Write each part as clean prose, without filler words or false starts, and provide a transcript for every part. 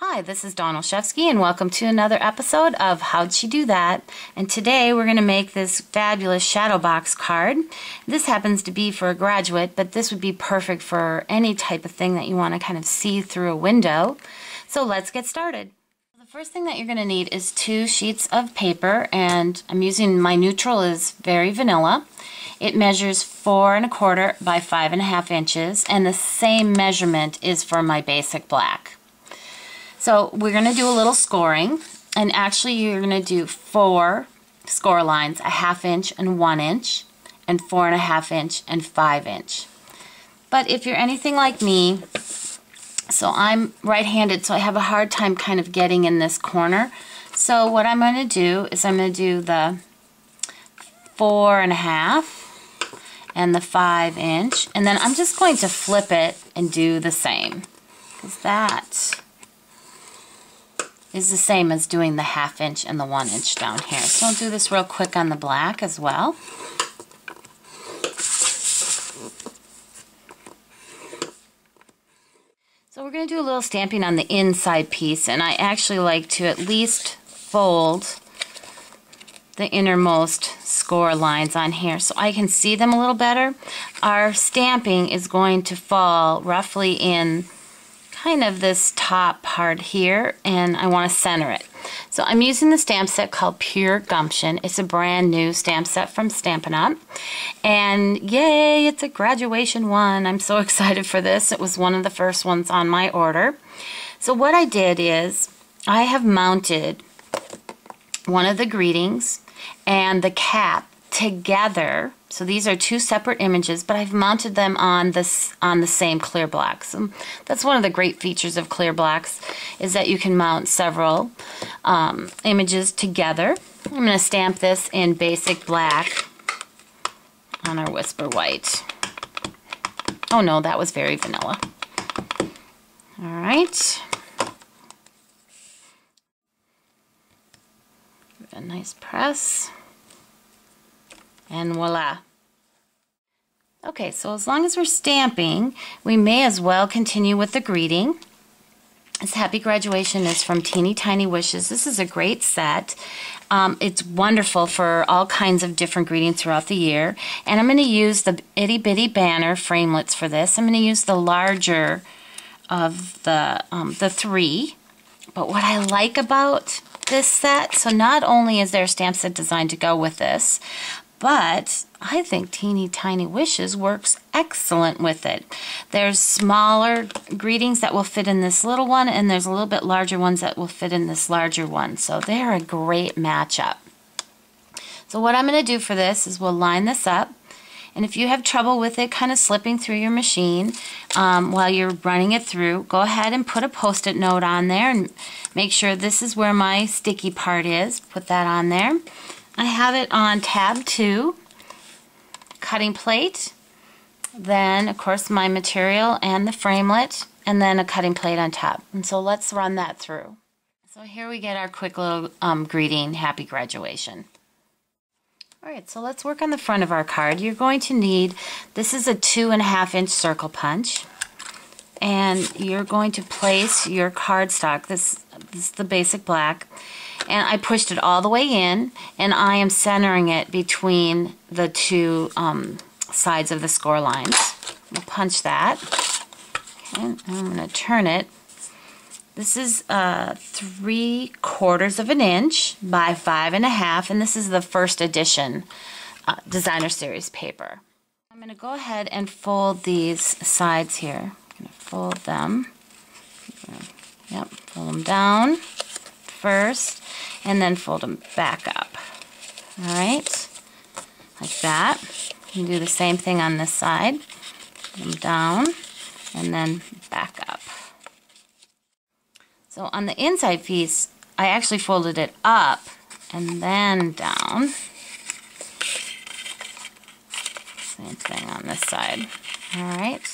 Hi, this is Dawn Olszewski and welcome to another episode of How'd She Do That? And today we're going to make this fabulous shadow box card. This happens to be for a graduate, but this would be perfect for any type of thing that you want to kind of see through a window. So let's get started. The first thing that you're going to need is 2 sheets of paper, and I'm using my neutral is very vanilla. It measures 4 1/4 by 5 1/2 inches, and the same measurement is for my basic black. So we're going to do a little scoring, and actually you're going to do 4 score lines, a 1/2 inch and 1 inch, and 4 1/2 inch and 5 inch. But if you're anything like me, so I'm right-handed, so I have a hard time kind of getting in this corner. So what I'm going to do is I'm going to do the 4 1/2 and the 5 inch, and then I'm just going to flip it and do the same, because that is the same as doing the 1/2 inch and the 1 inch down here. So I'll do this real quick on the black as well. So we're going to do a little stamping on the inside piece, and I actually like to at least fold the innermost score lines on here so I can see them a little better. Our stamping is going to fall roughly in kind of this top part here, and I want to center it. So I'm using the stamp set called Pure Gumption. It's a brand new stamp set from Stampin Up, and yay, it's a graduation one. I'm so excited for this. It was one of the first ones on my order. So what I did is I have mounted one of the greetings and the cap together. So these are 2 separate images, but I've mounted them on the same clear black. So that's one of the great features of clear blacks, is that you can mount several images together. I'm going to stamp this in basic black on our Whisper White. Oh no, that was very vanilla. All right. Give it a nice press. And voila. Okay, so as long as we're stamping, we may as well continue with the greeting. This Happy Graduation is from Teeny Tiny Wishes. This is a great set. It's wonderful for all kinds of different greetings throughout the year. And I'm going to use the Itty Bitty Banner Framelits for this. I'm going to use the larger of the 3. But what I like about this set, so not only is there a stamp set designed to go with this, but I think Teeny Tiny Wishes works excellent with it. There's smaller greetings that will fit in this little one, and there's a little bit larger ones that will fit in this larger one. So they're a great matchup. So what I'm going to do for this is we'll line this up. And if you have trouble with it kind of slipping through your machine while you're running it through, go ahead and put a Post-it note on there and make sure this is where my sticky part is. Put that on there. I have it on tab 2, cutting plate, then of course my material and the framelit, and then a cutting plate on top. And so let's run that through. So here we get our quick little greeting, Happy Graduation. Alright, so let's work on the front of our card. You're going to need, this is a 2 1/2 inch circle punch, and you're going to place your cardstock, this is the basic black, and I pushed it all the way in, and I am centering it between the 2 sides of the score lines. We'll punch that. Okay, and I'm going to turn it. This is 3/4 of an inch by 5 1/2, and this is the first edition designer series paper. I'm going to go ahead and fold these sides here. I'm going to fold them. Yep, fold them down first, and then fold them back up. All right, like that. You can do the same thing on this side. Fold them down, and then back up. So on the inside piece, I actually folded it up and then down. Same thing on this side. All right.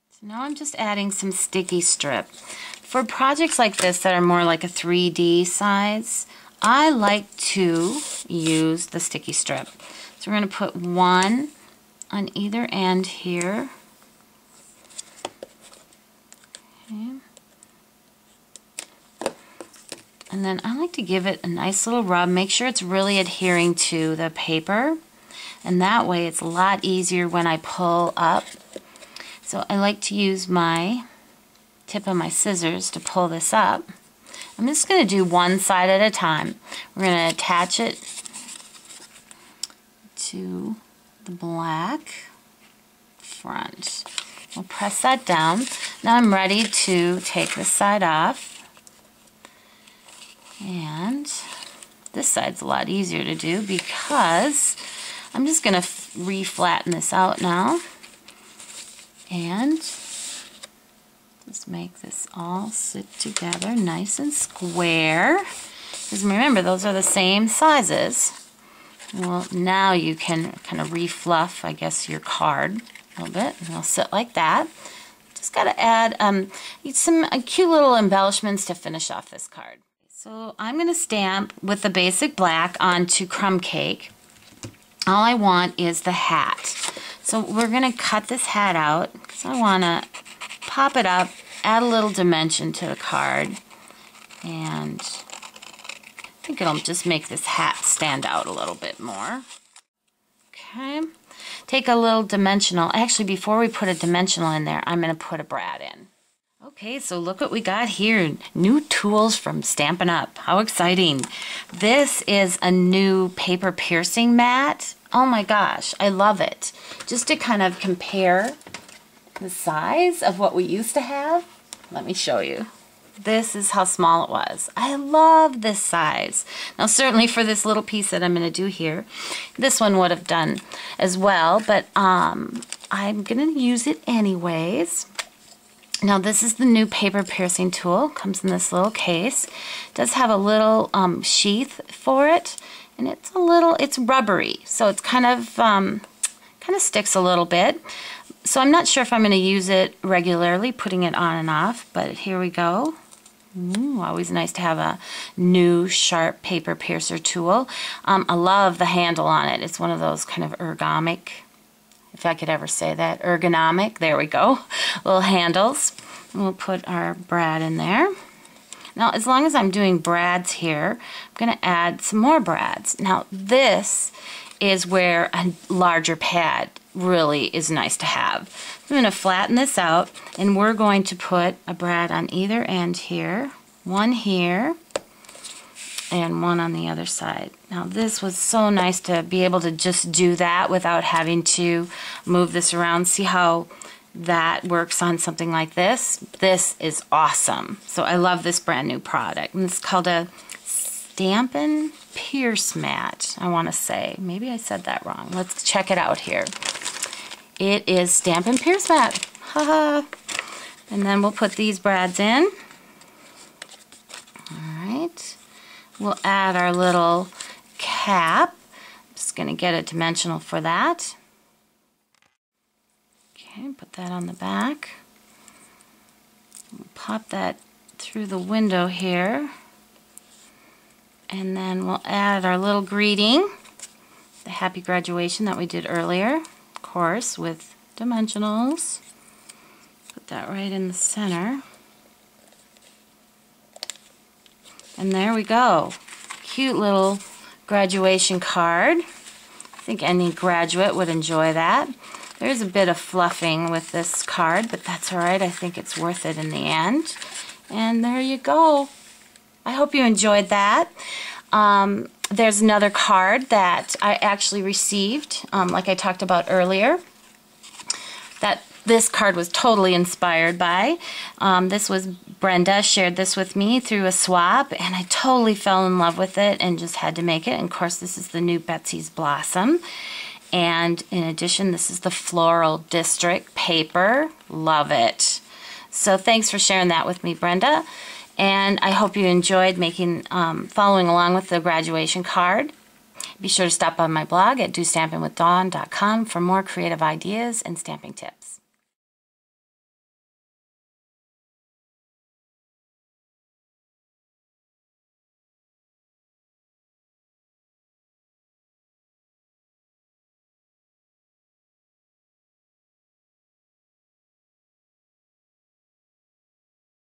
So now I'm just adding some sticky strip. For projects like this that are more like a 3D size, I like to use the sticky strip. So we're going to put 1 on either end here. Okay. And then I like to give it a nice little rub. Make sure it's really adhering to the paper. And that way it's a lot easier when I pull up. So I like to use my tip of my scissors to pull this up. I'm just going to do one side at a time. We're going to attach it to the black front. We'll press that down. Now I'm ready to take this side off. And this side's a lot easier to do because I'm just going to re-flatten this out now. And just make this all sit together nice and square. Because remember, those are the same sizes. Well, now you can kind of re-fluff, I guess, your card a little bit. And it'll sit like that. Just got to add some cute little embellishments to finish off this card. So I'm going to stamp with the basic black onto Crumb Cake. All I want is the hat. So we're going to cut this hat out because I want to pop it up, add a little dimension to the card, and I think it'll just make this hat stand out a little bit more. Okay. Take a little dimensional. Actually, before we put a dimensional in there, I'm going to put a brad in. Okay, so look what we got here. New tools from Stampin' Up. How exciting. This is a new paper piercing mat. Oh my gosh, I love it. Just to kind of compare the size of what we used to have, let me show you. This is how small it was. I love this size. Now certainly for this little piece that I'm going to do here, this one would have done as well, but I'm going to use it anyways. Now this is the new paper piercing tool. Comes in this little case. It does have a little sheath for it, and it's rubbery, so it's kind of sticks a little bit. So I'm not sure if I'm going to use it regularly, putting it on and off, but here we go. Ooh, always nice to have a new sharp paper piercer tool. I love the handle on it. It's one of those kind of ergonomic, if I could ever say that, ergonomic, there we go, little handles. We'll put our brad in there. Now, as long as I'm doing brads here, I'm going to add some more brads. Now, this is where a larger pad really is nice to have. I'm going to flatten this out, and we're going to put a brad on either end here, one here, and one on the other side. Now this was so nice to be able to just do that without having to move this around. See how that works on something like this? This is awesome. So I love this brand new product. And it's called a Stampin Pierce Mat, I want to say. Maybe I said that wrong. Let's check it out here. It is Stampin Pierce Mat. Haha. And then we'll put these brads in. Alright. We'll add our little cap. I'm just going to get a dimensional for that. Okay, put that on the back. We'll pop that through the window here. And then we'll add our little greeting, the happy graduation that we did earlier, of course, with dimensionals. Put that right in the center. And there we go. Cute little graduation card. I think any graduate would enjoy that. There's a bit of fluffing with this card, but that's all right. I think it's worth it in the end. And there you go. I hope you enjoyed that. There's another card that I actually received, like I talked about earlier, that this card was totally inspired by. This was Brenda shared this with me through a swap, and I totally fell in love with it and just had to make it. And of course, this is the new Betsy's Blossom. And in addition, this is the Floral District paper. Love it. So thanks for sharing that with me, Brenda. And I hope you enjoyed following along with the graduation card. Be sure to stop by my blog at DOstampingwithDawn.com for more creative ideas and stamping tips.